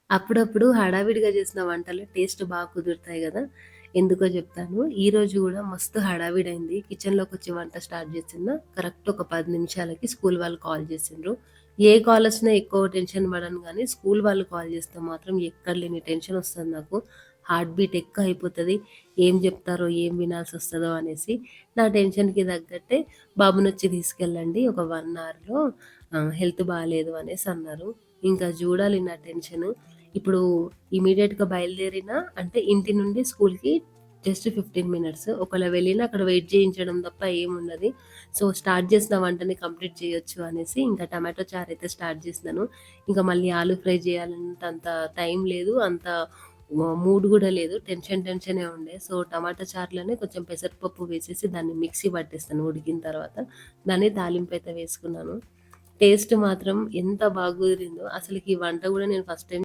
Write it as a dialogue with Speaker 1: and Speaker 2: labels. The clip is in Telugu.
Speaker 1: అప్పుడప్పుడు హడావిడిగా చేసిన వంటలు టేస్ట్ కుదురుతాయి గదా! ఎందుకో జెప్తాను. ఈరోజు గూడా మస్తు హడావిడైంది. కిచెన్‌లోకొచ్చి వంట స్టార్ట్ చేస్తున్నా. కరెక్ట్ ఒక 10 నిమిషాలకి స్కూల్ వాళ్ళు కాల్ చేసిండ్రు. ఏ కాలొచ్చినా ఎక్కువ టెన్షన్ పడను గానీ, స్కూల్ వాళ్ళు కాల్ చేస్తే మాత్రం ఎక్కడ లేని టెన్షనొస్తది నాకు. హార్ట్ బీట్ ఎక్కువ అయిపోతది. ఏం జెప్తారో, ఏం వినాల్సొస్తదో అనేసి. నా టెన్షన్‌కి తగ్గట్టే బాబునొచ్చి తీసుకెళ్ళండి ఒక 1 అవర్‌లో హెల్త్ బాలేదు అనేసన్నారు. ఇంకా జూడాలి నా టెన్షను. ఇప్పుడు ఇమ్మీడియేట్‌గా బయలుదేరినా అంటే ఇంటి నుండి స్కూల్‌కి జస్ట్ 15 మినిట్స్. ఒకవేళ వెళ్ళినా అక్కడ వెయిట్ చేయించడం తప్ప ఏముండది. సో, స్టార్ట్ చేసిన వంటని కంప్లీట్ చేయొచ్చు అనేసి ఇంకా టమాటో చారైతే స్టార్ట్ చేసినాను. ఇంకా మళ్ళీ ఆలు ఫ్రై చేయాలంటే అంత టైం లేదు. అంత మూడ్ గూడా లేదు. టెన్షనే ఉండే. సో, టమాటా చారులోనే కొంచెం పెసరపప్పు వేసేసి దాన్ని మిక్సీ పట్టేస్తాను ఉడికిన తర్వాత. దాన్ని తాలింపైతే వేసుకున్నాను. టేస్ట్ మాత్రం ఎంత కుదిరిందో అసలకి ఈ వంట గూడా నేను ఫస్ట్ టైమ్